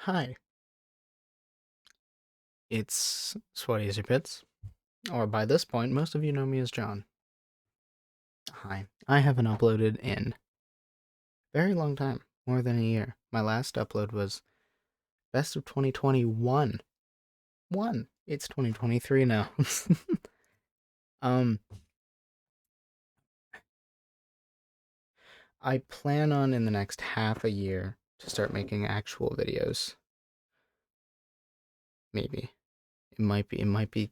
Hi, it's SweatyAsUrPits, or by this point, most of you know me as John. Hi, I haven't uploaded in a very long time, more than a year. My last upload was best of 2021. It's 2023 now. um, I plan on in the next half a year to start making actual videos. Maybe it might be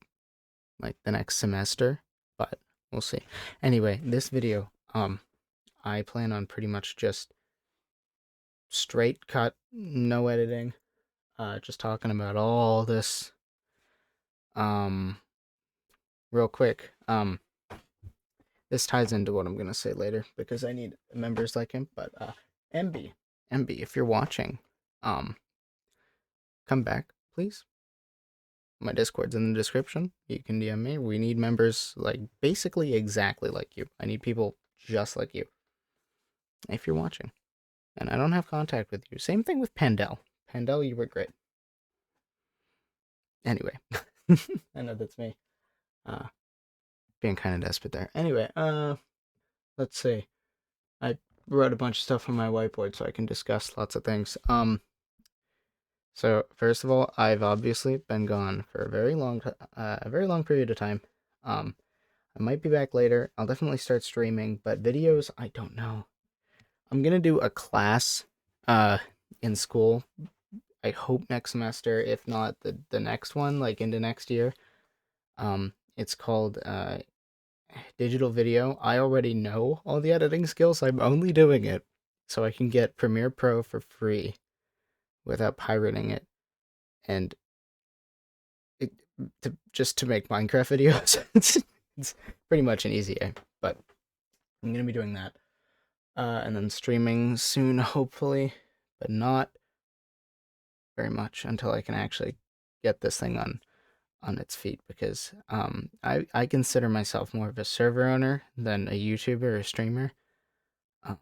like the next semester, but we'll see. Anyway, this video, I plan on pretty much just straight cut, no editing, just talking about all this. Um, Real quick, this ties into what I'm gonna say later because I need members like him. But MB, MB, if you're watching, um, come back, please. My Discord's in the description. You can DM me. We need members like basically exactly like you. I need people just like you. If you're watching, and I don't have contact with you. Same thing with Pandel. Pandel, you were great. Anyway, I know that's me. Uh, Being kind of desperate there. Anyway, let's see. I wrote a bunch of stuff on my whiteboard so I can discuss lots of things. So first of all, I've obviously been gone for a very long period of time. Um, I might be back later. I'll definitely start streaming, but videos, I don't know. I'm gonna do a class, in school. I hope next semester, if not the next one, like into next year. It's called digital video. I already know all the editing skills. I'm only doing it so I can get Premiere Pro for free without pirating it, and it, just to make Minecraft videos. It's pretty much an easy A, but I'm gonna be doing that, and then streaming soon, hopefully, but not very much until I can actually get this thing on its feet because I consider myself more of a server owner than a YouTuber or streamer. Uh,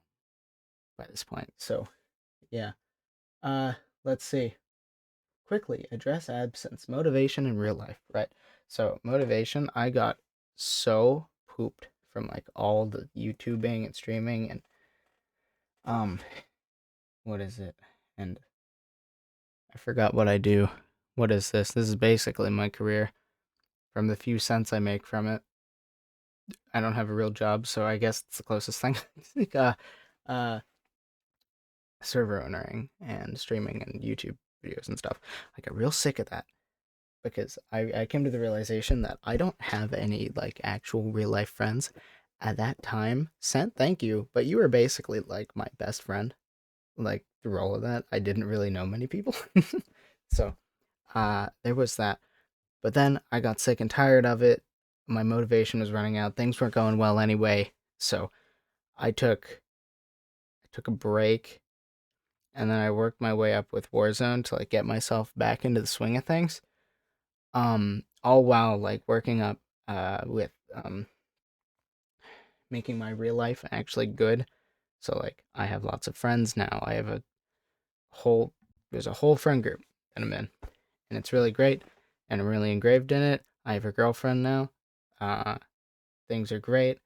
by this point. So yeah. Uh let's see. Quickly address absence, motivation in real life, right? So motivation, I got so pooped from like all the YouTubing and streaming and um what is it? And I forgot what I do. What is this? This is basically my career. From the few cents I make from it. I don't have a real job, so I guess it's the closest thing. Like uh server owning and streaming and YouTube videos and stuff. I got real sick of that because I came to the realization that I don't have any like actual real life friends. At that time, sent thank you, but you were basically like my best friend. Like through all of that, I didn't really know many people. So there was that. But then I got sick and tired of it. My motivation was running out. Things weren't going well anyway. So I took a break and then I worked my way up with Warzone to like get myself back into the swing of things. All while like working up with making my real life actually good. So like I have lots of friends now. I have a whole there's a whole friend group that I'm in, and it's really great, and I'm really engraved in it. I have a girlfriend now. Uh, Things are great.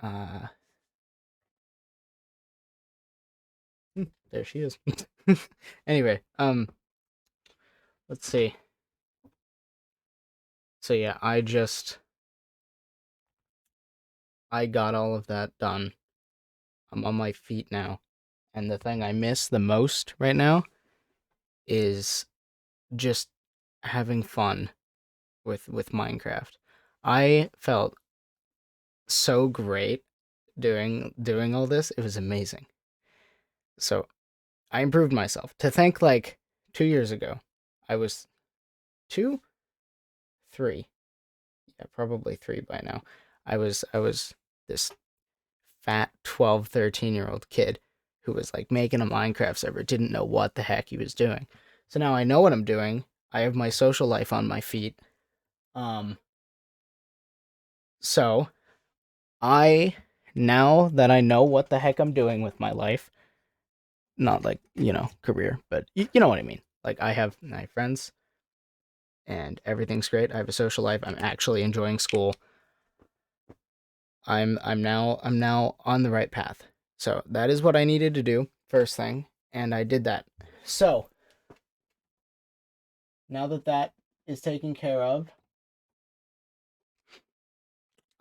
Uh, there she is. Anyway, let's see. So yeah, I got all of that done. I'm on my feet now. And the thing I miss the most right now is just having fun with Minecraft. I felt so great doing all this. It was amazing. So, I improved myself. To think like 2 years ago, I was 2, 3. Yeah, probably 3 by now. I was this fat 12, 13-year-old kid who was like making a Minecraft server, didn't know what the heck he was doing. So now I know what I'm doing. I have my social life on my feet. Um, so I now that I know what the heck I'm doing with my life, not like, career, but you know what I mean. Like I have my friends and everything's great. I have a social life. I'm actually enjoying school. I'm now on the right path. So that is what I needed to do first thing, and I did that. So now that that is taken care of,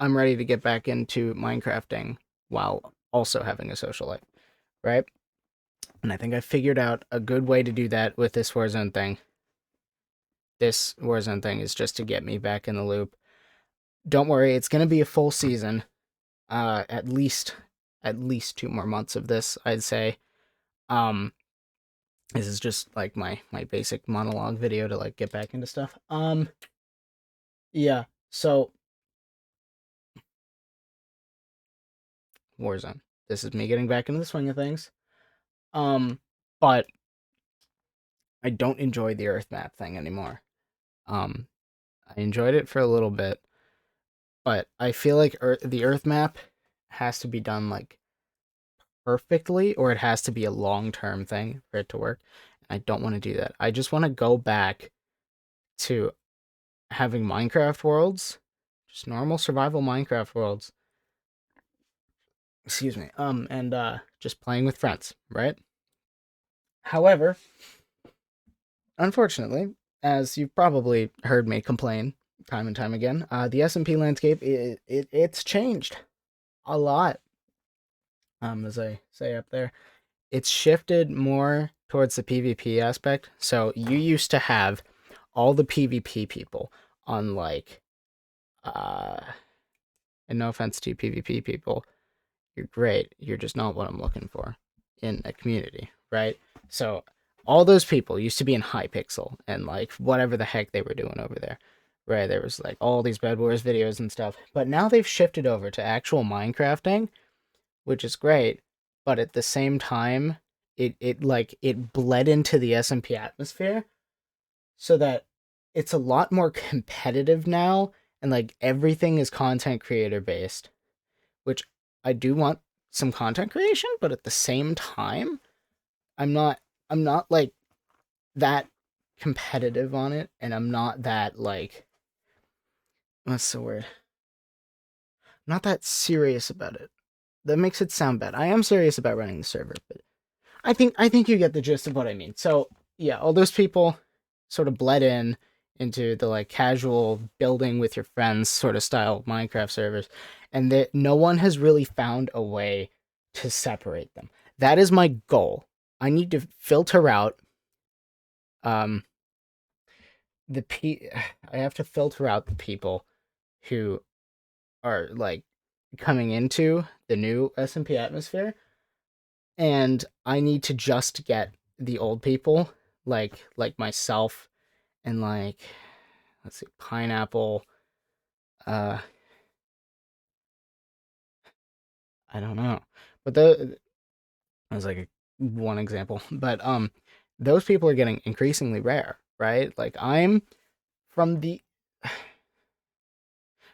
I'm ready to get back into Minecrafting while also having a social life, right? And I think I figured out a good way to do that with this Warzone thing. This Warzone thing is just to get me back in the loop. Don't worry, it's gonna be a full season. At least 2 more months of this, I'd say. Um, this is just like my basic monologue video to like get back into stuff. Yeah. So Warzone. This is me getting back into the swing of things. Um, but I don't enjoy the Earth map thing anymore. Um, I enjoyed it for a little bit, but I feel like the Earth map has to be done like perfectly, or it has to be a long term thing for it to work. And I don't want to do that. I just want to go back to having Minecraft worlds, just normal survival Minecraft worlds. Excuse me. And just playing with friends, right? However, unfortunately, as you've probably heard me complain time and time again, the SMP landscape it's changed a lot. As I say up there, it's shifted more towards the PvP aspect. So you used to have all the PvP people on like, uh, and no offense to PvP people, you're great. You're just not what I'm looking for in a community, right? So all those people used to be in Hypixel and like whatever the heck they were doing over there, right? There was like all these Bed Wars videos and stuff, but now they've shifted over to actual Minecrafting, which is great. But at the same time, it bled into the SMP atmosphere, so that it's a lot more competitive now, and like everything is content creator based, which I do want some content creation, but at the same time, I'm not I'm not like that competitive on it, and I'm not that like, what's the word? Not that serious about it. That makes it sound bad. I am serious about running the server, but I think you get the gist of what I mean. So yeah, all those people sort of bled in into the like casual building with your friends sort of style Minecraft servers, and that no one has really found a way to separate them. That is my goal. I need to filter out um I have to filter out the people who are like coming into the new SMP atmosphere, and I need to just get the old people like myself and like, let's see, pineapple. uh I don't know, but the that was like one example, but those people are getting increasingly rare, right? Like I'm from the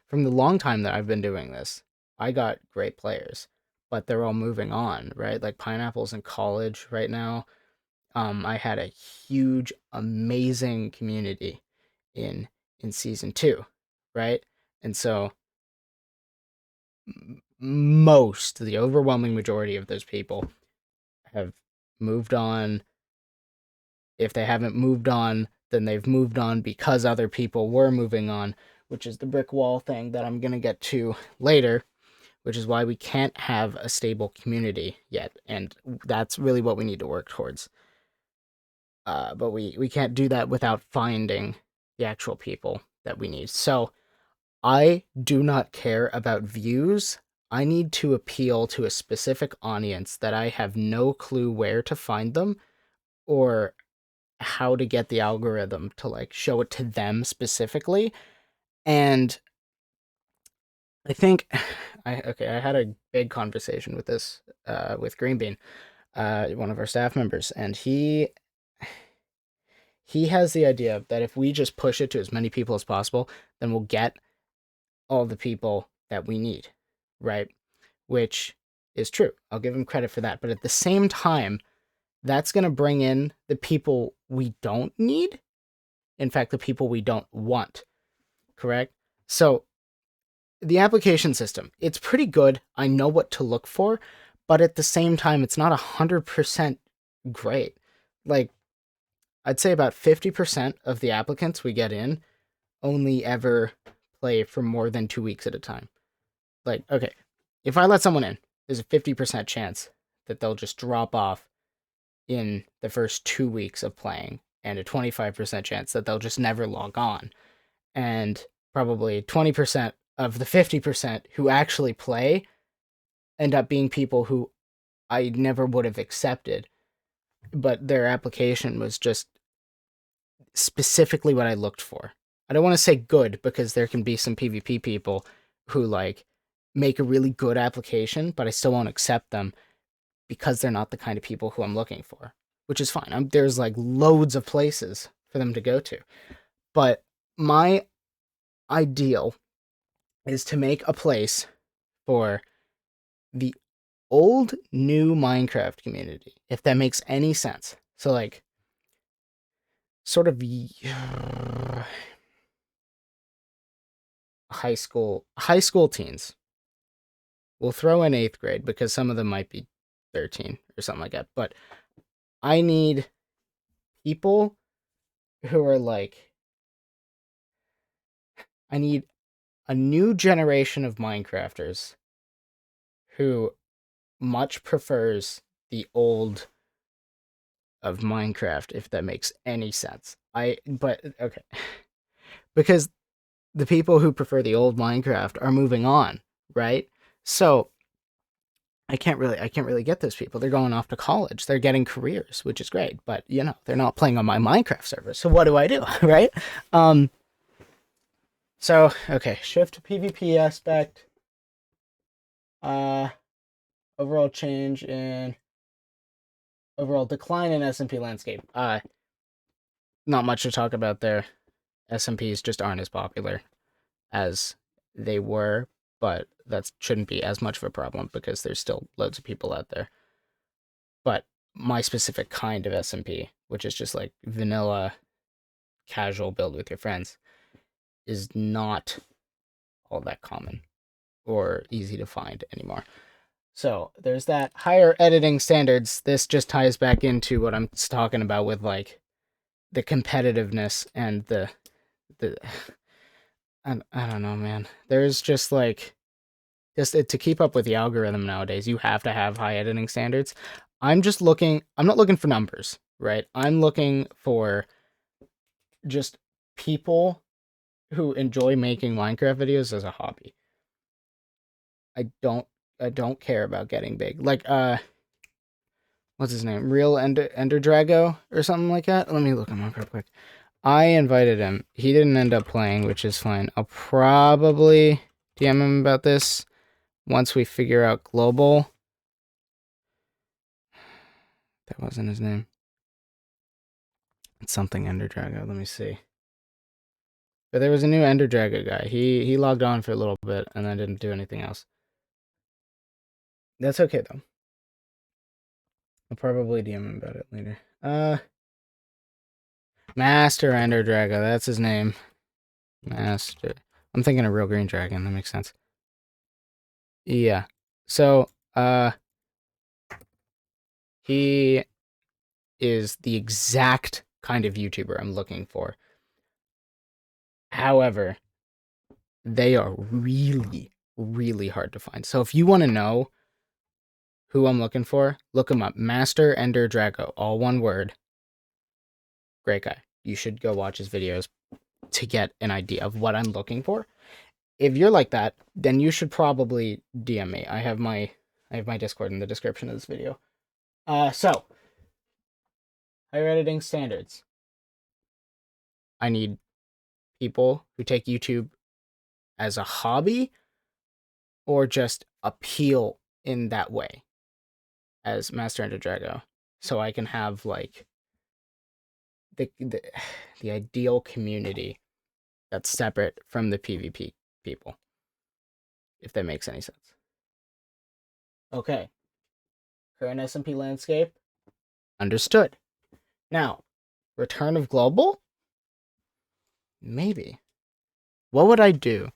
from the long time that I've been doing this, I got great players, but they're all moving on, right? Like pineapples in college right now. I had a huge, amazing community in season two, right? And so the overwhelming majority of those people have moved on. If they haven't moved on, then they've moved on because other people were moving on, which is the brick wall thing that I'm gonna get to later, which is why we can't have a stable community yet, and that's really what we need to work towards. But we can't do that without finding the actual people that we need. So I do not care about views. I need to appeal to a specific audience that I have no clue where to find them, or how to get the algorithm to like show it to them specifically. And I think I had a big conversation with this with Greenbean, one of our staff members, and he has the idea that if we just push it to as many people as possible, then we'll get all the people that we need, right? Which is true. I'll give him credit for that. But at the same time, that's going to bring in the people we don't need. In fact, the people we don't want. Correct? So the application system, it's pretty good. I know what to look for, but at the same time, it's not 100% great. Like, I'd say about 50% of the applicants we get in only ever play for more than 2 weeks at a time. Like, okay, if I let someone in, there's a 50% chance that they'll just drop off in the first 2 weeks of playing, and a 25% chance that they'll just never log on. And probably 20% of the 50% who actually play end up being people who I never would have accepted, but their application was just specifically what I looked for. I don't want to say good because there can be some PvP people who like make a really good application, but I still won't accept them because they're not the kind of people who I'm looking for, which is fine. There's like loads of places for them to go to. But my ideal is to make a place for the old new Minecraft community, if that makes any sense. So like sort of high school teens. We'll throw in 8th grade because some of them might be 13 or something like that. But I need people who are like, I need a new generation of Minecrafters who much prefers the old of Minecraft, if that makes any sense. But okay. Because the people who prefer the old Minecraft are moving on, right? So I can't really get those people. They're going off to college. They're getting careers, which is great, but they're not playing on my Minecraft server. So what do, right? Um so okay, shift to PvP aspect. Uh Overall change in overall decline in SMP landscape. Not much to talk about there. SMPs just aren't as popular as they were, but that shouldn't be as much of a problem because there's still loads of people out there. But my specific kind of SMP, which is just like vanilla, casual build with your friends, is not all that common or easy to find anymore. So there's that. Higher editing standards. This just ties back into what I'm talking about with like the competitiveness and the I don't know, man. There's just like to keep up with the algorithm nowadays, you have to have high editing standards. I'm not looking for numbers, right? I'm looking for just people who enjoy making Minecraft videos as a hobby. I don't care about getting big. Like what's his name? Real Ender Drago or something like that. Let me look him up real quick. I invited him. He didn't end up playing, which is fine. I'll probably DM him about this once we figure out global. That wasn't his name. It's something Ender Drago. Let me see. But there was a new Ender Drago guy. He logged on for a little bit and then didn't do anything else. That's okay though. I'll probably DM him about it later. Master Ender Drago. That's his name. Master. I'm thinking of Real Green Dragon. That makes sense. Yeah. So, he is the exact kind of YouTuber I'm looking for. However, they are really, really hard to find. So if you want to know who I'm looking for, look him up. Master Ender Drago, all one word. Great guy. You should go watch his videos to get an idea of what I'm looking for. If you're like that, then you should probably DM me. I have my Discord in the description of this video. So higher editing standards. I need people who take YouTube as a hobby or just appeal in that way as Master Ender Drago. So I can have like the the ideal community that's separate from the PvP people. If that makes any sense. Okay. Current SMP landscape. Understood. Now, return of global? Maybe. What would I do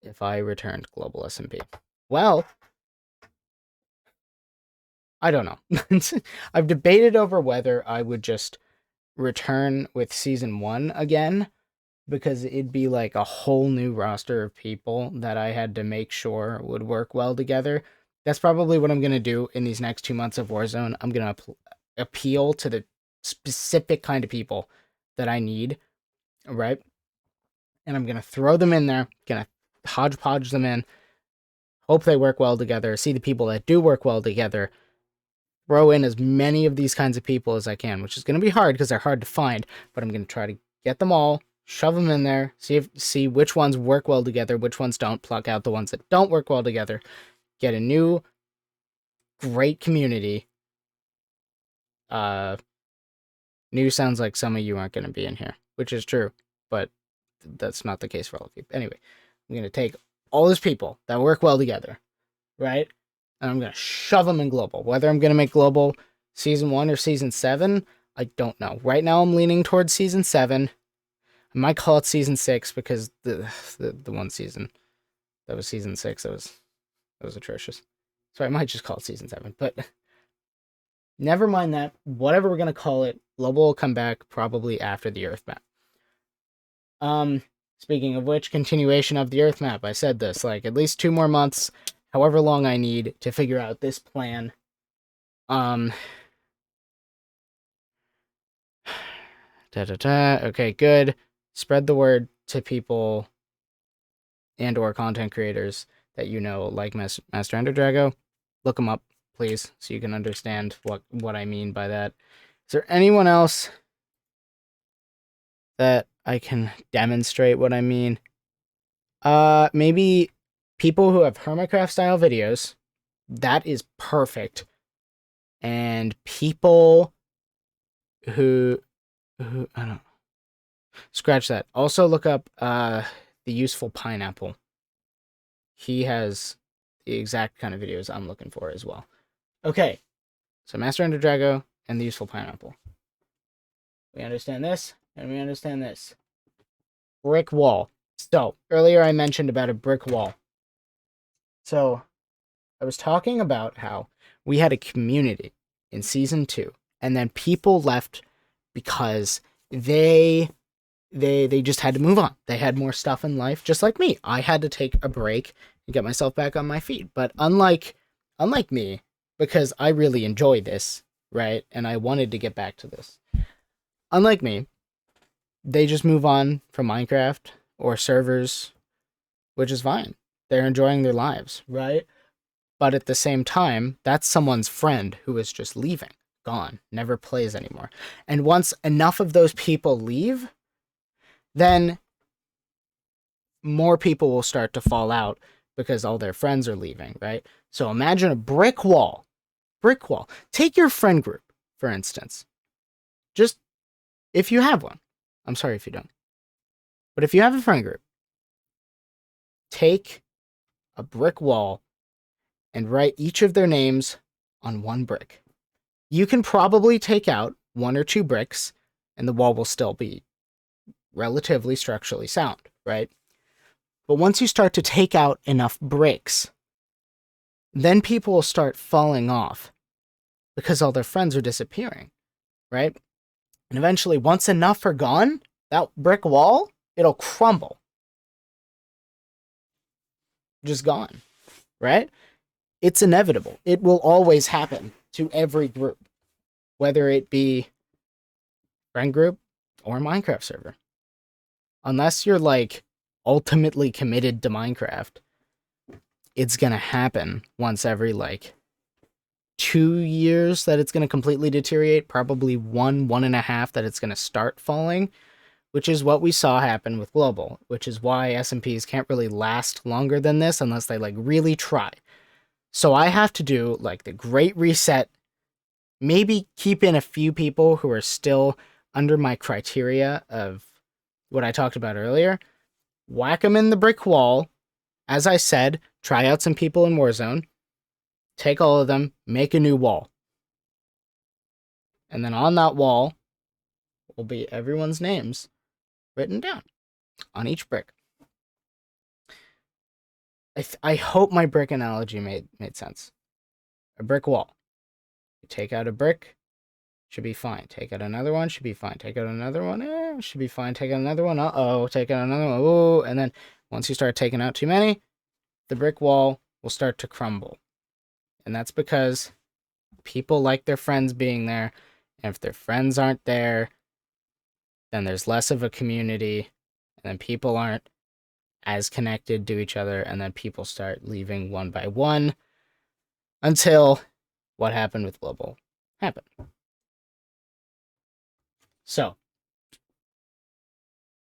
if I returned global SMP? Well, I don't know. I've debated over whether I would just return with season 1 again, because it'd be like a whole new roster of people that I had to make sure would work well together. That's probably what I'm going to do in these next 2 months of Warzone. I'm going to appeal to the specific kind of people that I need, right? And I'm going to throw them in there, going to hodgepodge them in, hope they work well together, see the people that do work well together, throw in as many of these kinds of people as I can, which is going to be hard because they're hard to find, but I'm going to try to get them all, shove them in there, see which ones work well together, which ones don't, pluck out the ones that don't work well together, get a new great community. New sounds like some of you aren't going to be in here, which is true, but that's not the case for all of you. Anyway, I'm going to take all those people that work well together, right? And I'm going to shove them in global. Whether I'm going to make global season 1 or season 7, I don't know. Right now I'm leaning towards season 7. I might call it season 6 because the one season that was season 6, that was atrocious. So I might just call it season 7, but never mind that. Whatever we're going to call it, global will come back probably after the Earth map. Speaking of which, continuation of the Earth map. I said this, like, at least 2 more months, however long I need to figure out this plan. Okay, good. Spread the word to people and or content creators that you know like Master Drago. Look them up, please, so you can understand what I mean by that. Is there anyone else that I can demonstrate what I mean? Maybe people who have Hermitcraft style videos. That is perfect. And people who I don't scratch that. Also look up the Useful Pineapple. He has the exact kind of videos I'm looking for as well. Okay. So Master Drago and the Useful Pineapple. We understand this, and we understand this. Brick wall. So, earlier I mentioned about a brick wall. So, I was talking about how we had a community in season 2, and then people left because they just had to move on. They had more stuff in life, just like me. I had to take a break and get myself back on my feet. But unlike me, because I really enjoy this, right? And I wanted to get back to this. Unlike me, they just move on from Minecraft or servers, which is fine. They're enjoying their lives, right? But at the same time, that's someone's friend who is just leaving, gone, never plays anymore. And once enough of those people leave, then more people will start to fall out because all their friends are leaving, right? So imagine a brick wall. Brick wall. Take your friend group, for instance. Just if you have one. I'm sorry if you don't. But if you have a friend group, take a brick wall and write each of their names on one brick. You can probably take out 1 or 2 bricks, and the wall will still be relatively structurally sound, right? But once you start to take out enough bricks, then people will start falling off because all their friends are disappearing, right? And eventually, once enough are gone, that brick wall, it'll crumble. Just gone, right? It's inevitable. It will always happen to every group, whether it be friend group or Minecraft server. Unless you're like ultimately committed to Minecraft, it's gonna happen once every like 2 years that it's gonna completely deteriorate, probably 1.5 that it's gonna start falling, which is what we saw happen with Global, which is why SMPs can't really last longer than this unless they like really try. So I have to do like the great reset, maybe keep in a few people who are still under my criteria of what I talked about earlier, whack them in the brick wall. As I said, try out some people in Warzone, take all of them, make a new wall. And then on that wall will be everyone's names written down on each brick. I hope my brick analogy made sense. A brick wall. You take out a brick, should be fine. Take out another one, should be fine. Take out another one, should be fine. Take out another one, uh-oh. Take out another one, ooh. And then once you start taking out too many, the brick wall will start to crumble. And that's because people like their friends being there. And if their friends aren't there, then there's less of a community. And then people aren't as connected to each other. And then people start leaving one by one until what happened with Global happened. So,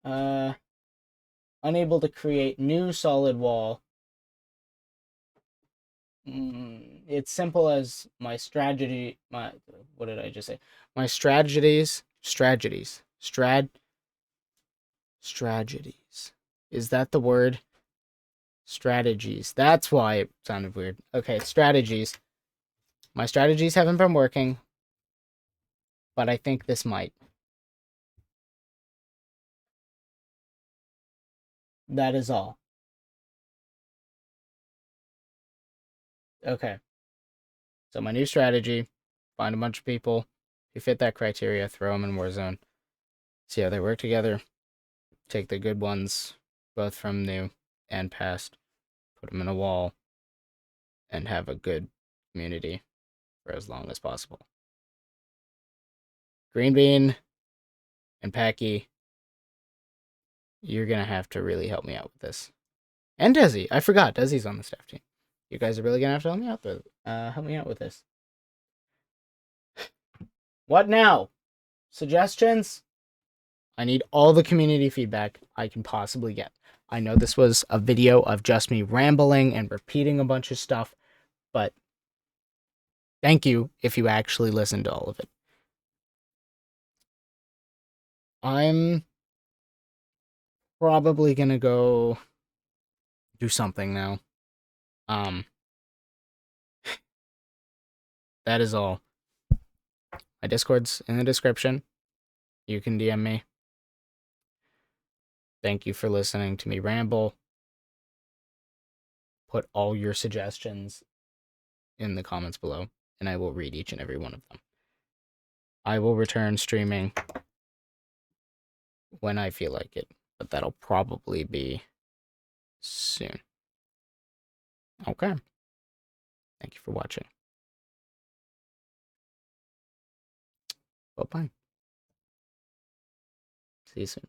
unable to create new solid wall. It's simple as my strategy. What did I just say? My strategies. Is that the word? Strategies. That's why it sounded weird. Okay, strategies. My strategies haven't been working, but I think this might. That is all. Okay. So my new strategy, find a bunch of people who fit that criteria, throw them in Warzone, see how they work together, take the good ones, both from new and past, put them in a wall, and have a good community for as long as possible. Green Bean and Packy, you're going to have to really help me out with this. And Desi. I forgot. Desi's on the staff team. You guys are really going to have to help me out with this. What now? Suggestions? I need all the community feedback I can possibly get. I know this was a video of just me rambling and repeating a bunch of stuff, but thank you if you actually listened to all of it. I'm probably gonna go do something now. That is all. My Discord's in the description. You can DM me. Thank you for listening to me ramble. Put all your suggestions in the comments below, and I will read each and every one of them. I will return streaming when I feel like it, but that'll probably be soon. Okay. Thank you for watching. Bye-bye. See you soon.